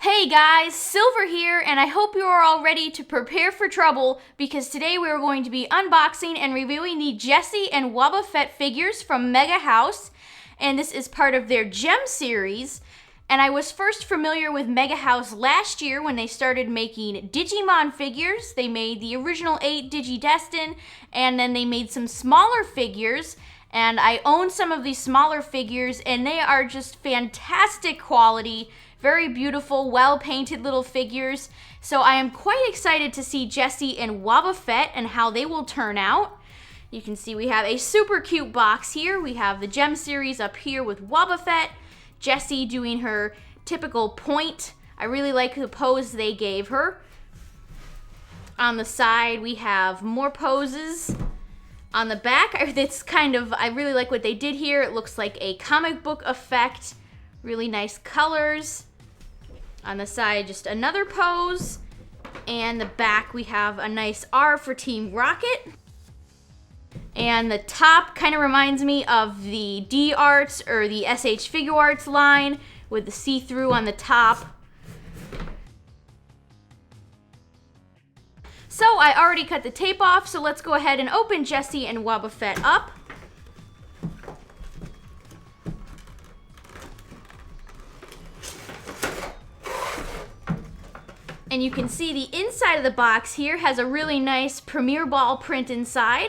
Hey guys, Silver here, and I hope you are all ready to prepare for trouble because today we are going to be unboxing and reviewing the Jessie and Wobbuffet figures from Megahouse, and this is part of their G.E.M series. And I was first familiar with Megahouse last year when they started making Digimon figures. They made the original 8 Digidestin, and then they made some smaller figures, and I own some of these smaller figures, and they are just fantastic quality. Very beautiful, well-painted little figures. So I am quite excited to see Jessie and Wobbuffet and how they will turn out. You can see we have a super cute box here. We have the G.E.M series up here with Wobbuffet. Jessie doing her typical point. I really like the pose they gave her. On the side, we have more poses. On the back, I really like what they did here. It looks like a comic book effect. Really nice colors. On the side, just another pose. And the back, we have a nice R for Team Rocket. And the top kind of reminds me of the D Arts or the SH Figure Arts line with the see-through on the top. So I already cut the tape off, so let's go ahead and open Jessie and Wobbuffet up. And you can see the inside of the box here has a really nice Premier Ball print inside.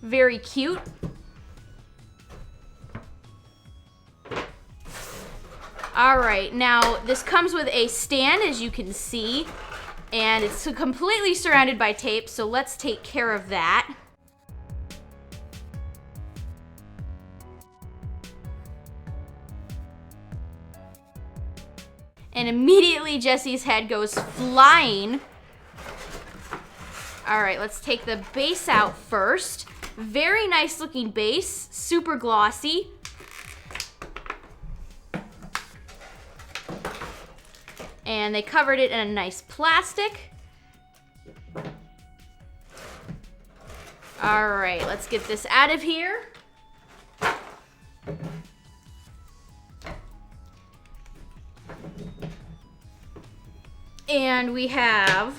Very cute. All right, now this comes with a stand, as you can see, and it's completely surrounded by tape, so let's take care of that. And immediately Jessie's head goes flying. All right, let's take the base out first. Very nice looking base, super glossy. And they covered it in a nice plastic. All right, let's get this out of here. And we have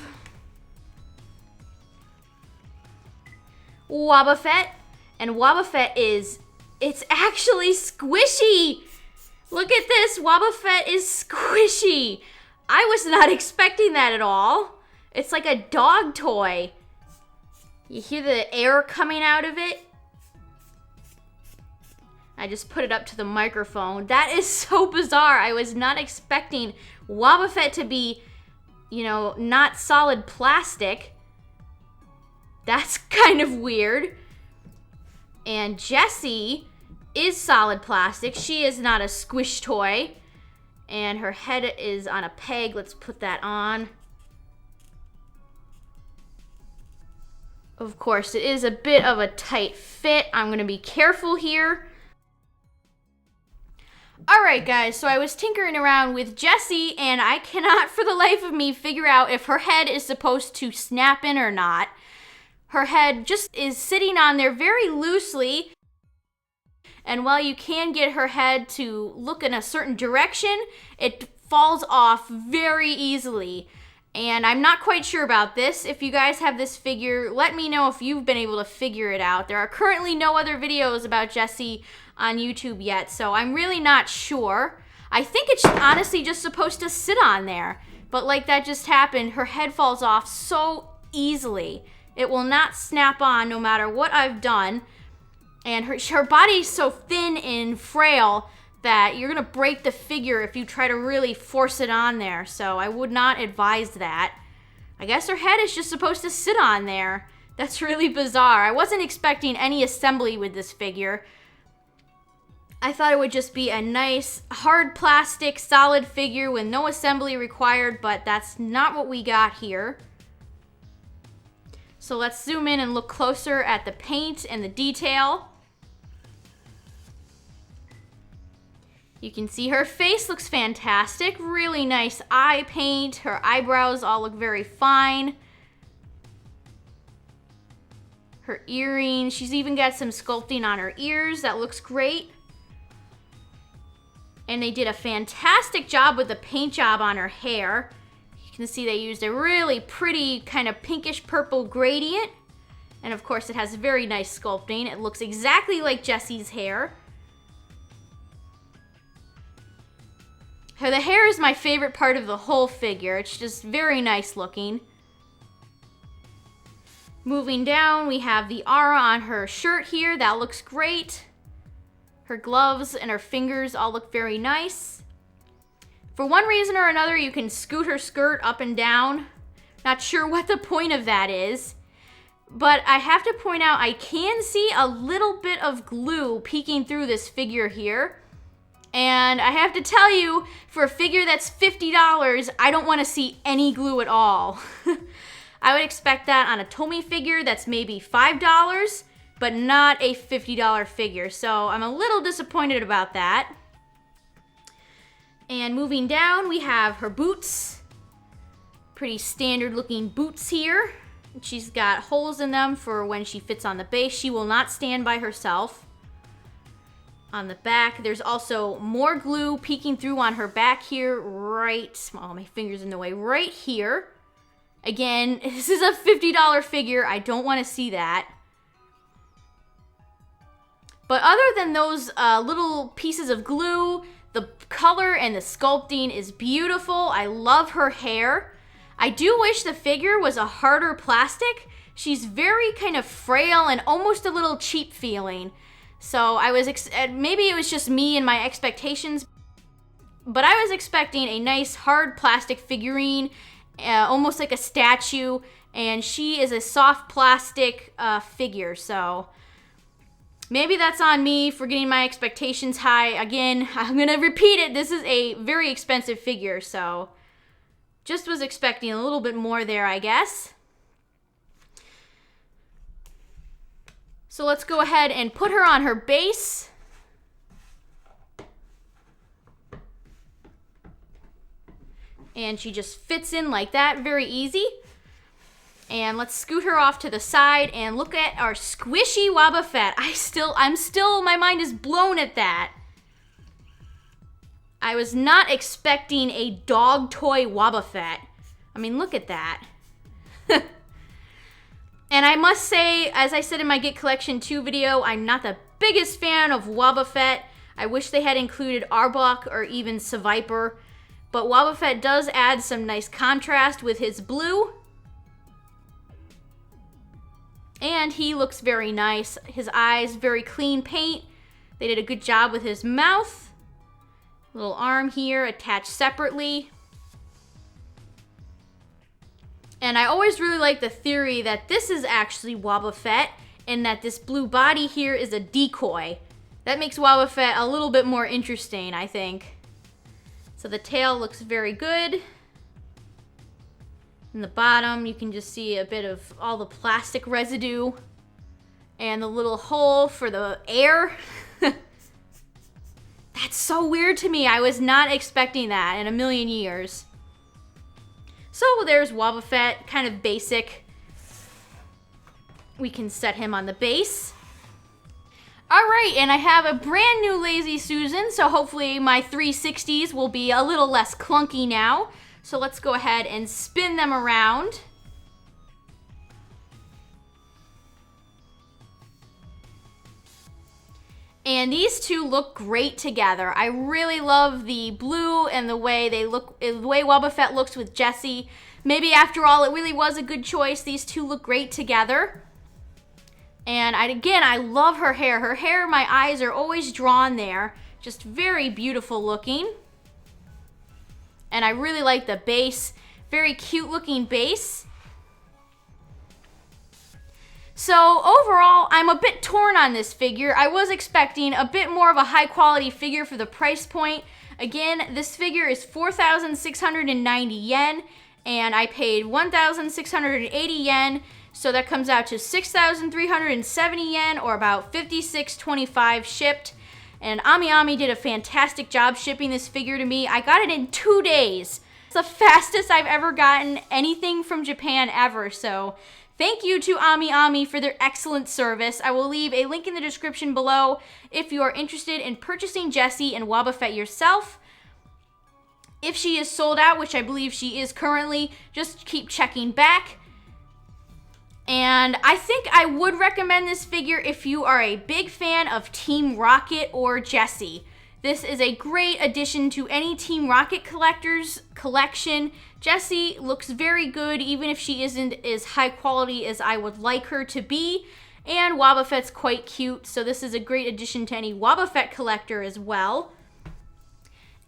Wobbuffet, and Wobbuffet it's actually squishy. Look at this, Wobbuffet is squishy. I was not expecting that at all. It's like a dog toy. You hear the air coming out of it? I just put it up to the microphone. That is so bizarre. I was not expecting Wobbuffet to be, not solid plastic. That's kind of weird. And Jessie is solid plastic. She is not a squish toy. And her head is on a peg. Let's put that on. Of course, it is a bit of a tight fit. I'm going to be careful here. Alright guys, so I was tinkering around with Jessie, and I cannot for the life of me figure out if her head is supposed to snap in or not. Her head just is sitting on there very loosely, and while you can get her head to look in a certain direction, it falls off very easily. And I'm not quite sure about this. If you guys have this figure, let me know if you've been able to figure it out. There are currently no other videos about Jessie on YouTube yet, so I'm really not sure. I think it's honestly just supposed to sit on there, but like that just happened, her head falls off so easily. It will not snap on no matter what I've done. And her body's so thin and frail that you're gonna break the figure if you try to really force it on there. So I would not advise that. I guess her head is just supposed to sit on there. That's really bizarre. I wasn't expecting any assembly with this figure. I thought it would just be a nice, hard plastic, solid figure with no assembly required, but that's not what we got here. So let's zoom in and look closer at the paint and the detail. You can see her face looks fantastic. Really nice eye paint. Her eyebrows all look very fine. Her earrings. She's even got some sculpting on her ears. That looks great. And they did a fantastic job with the paint job on her hair. You can see they used a really pretty kind of pinkish purple gradient. And of course it has very nice sculpting. It looks exactly like Jessie's hair. The hair is my favorite part of the whole figure. It's just very nice looking. Moving down, we have the aura on her shirt here. That looks great. Her gloves and her fingers all look very nice. For one reason or another, you can scoot her skirt up and down. Not sure what the point of that is. But I have to point out, I can see a little bit of glue peeking through this figure here. And I have to tell you, for a figure that's $50, I don't want to see any glue at all. I would expect that on a Tomy figure that's maybe $5, but not a $50 figure. So I'm a little disappointed about that. And moving down, we have her boots. Pretty standard looking boots here. She's got holes in them for when she fits on the base. She will not stand by herself. On the back, there's also more glue peeking through on her back here, right, oh, my finger's in the way, right here. Again, this is a $50 figure. I don't want to see that. But other than those little pieces of glue, the color and the sculpting is beautiful. I love her hair. I do wish the figure was a harder plastic. She's very kind of frail and almost a little cheap feeling. So I was, maybe it was just me and my expectations, but I was expecting a nice hard plastic figurine, almost like a statue, and she is a soft plastic figure, so maybe that's on me for getting my expectations high. Again, I'm gonna repeat it, this is a very expensive figure, so just was expecting a little bit more there, I guess. So let's go ahead and put her on her base. And she just fits in like that, very easy. And let's scoot her off to the side and look at our squishy Wobbuffet. My mind is blown at that. I was not expecting a dog toy Wobbuffet. I mean, look at that. And I must say, as I said in my Get Collection 2 video, I'm not the biggest fan of Wobbuffet. I wish they had included Arbok or even Seviper. But Wobbuffet does add some nice contrast with his blue. And he looks very nice. His eyes, very clean paint. They did a good job with his mouth. Little arm here attached separately. And I always really like the theory that this is actually Wobbuffet and that this blue body here is a decoy. That makes Wobbuffet a little bit more interesting, I think. So the tail looks very good. In the bottom, you can just see a bit of all the plastic residue and the little hole for the air. That's so weird to me. I was not expecting that in a million years. So there's Wobbuffet, kind of basic. We can set him on the base. All right, and I have a brand new Lazy Susan, so hopefully my 360s will be a little less clunky now. So let's go ahead and spin them around. And these two look great together. I really love the blue and the way they look, the way Wobbuffet looks with Jessie. Maybe after all, it really was a good choice. These two look great together. And I love her hair. Her hair, my eyes are always drawn there. Just very beautiful looking. And I really like the base. Very cute looking base. So overall, I'm a bit torn on this figure. I was expecting a bit more of a high quality figure for the price point. Again, this figure is 4,690 yen, and I paid 1,680 yen, so that comes out to 6,370 yen, or about 56.25 shipped. And AmiAmi did a fantastic job shipping this figure to me. I got it in 2 days. It's the fastest I've ever gotten anything from Japan ever, so Thank you to Ami Ami for their excellent service. I will leave a link in the description below if you are interested in purchasing Jessie and Wobbuffet yourself. If she is sold out, which I believe she is currently, just keep checking back. And I think I would recommend this figure if you are a big fan of Team Rocket or Jessie. This is a great addition to any Team Rocket collector's collection. Jessie looks very good, even if she isn't as high quality as I would like her to be. And Wobbuffet's quite cute, so this is a great addition to any Wobbuffet collector as well.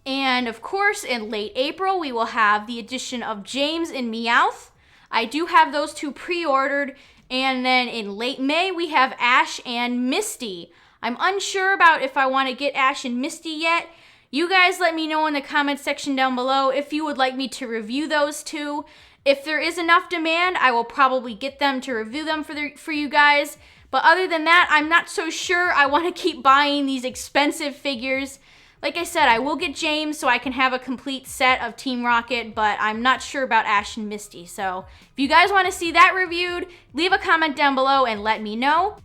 And of course, in late April, we will have the addition of James and Meowth. I do have those two pre-ordered. And then in late May, we have Ash and Misty. I'm unsure about if I want to get Ash and Misty yet. You guys let me know in the comment section down below if you would like me to review those two. If there is enough demand, I will probably get them to review them for you guys. But other than that, I'm not so sure I want to keep buying these expensive figures. Like I said, I will get James so I can have a complete set of Team Rocket, but I'm not sure about Ash and Misty. So if you guys want to see that reviewed, leave a comment down below and let me know.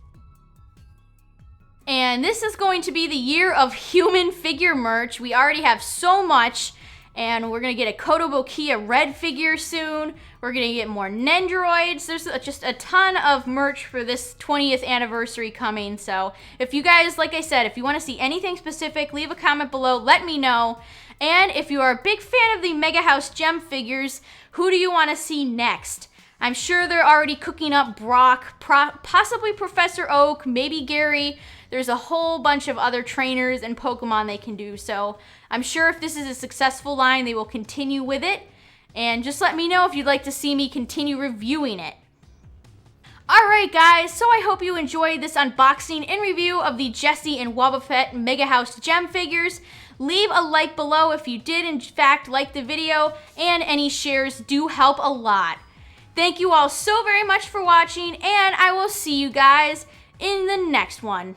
And this is going to be the year of human figure merch. We already have so much, and we're going to get a Kotobukiya red figure soon. We're going to get more Nendoroids. There's just a ton of merch for this 20th anniversary coming. So if you guys, like I said, if you want to see anything specific, leave a comment below. Let me know. And if you are a big fan of the Megahouse G.E.M figures, who do you want to see next? I'm sure they're already cooking up Brock, possibly Professor Oak, maybe Gary. There's a whole bunch of other trainers and Pokemon they can do. So I'm sure if this is a successful line, they will continue with it. And just let me know if you'd like to see me continue reviewing it. Alright guys, so I hope you enjoyed this unboxing and review of the Jessie and Wobbuffet Megahouse G.E.M figures. Leave a like below if you did in fact like the video, and any shares do help a lot. Thank you all so very much for watching, and I will see you guys in the next one.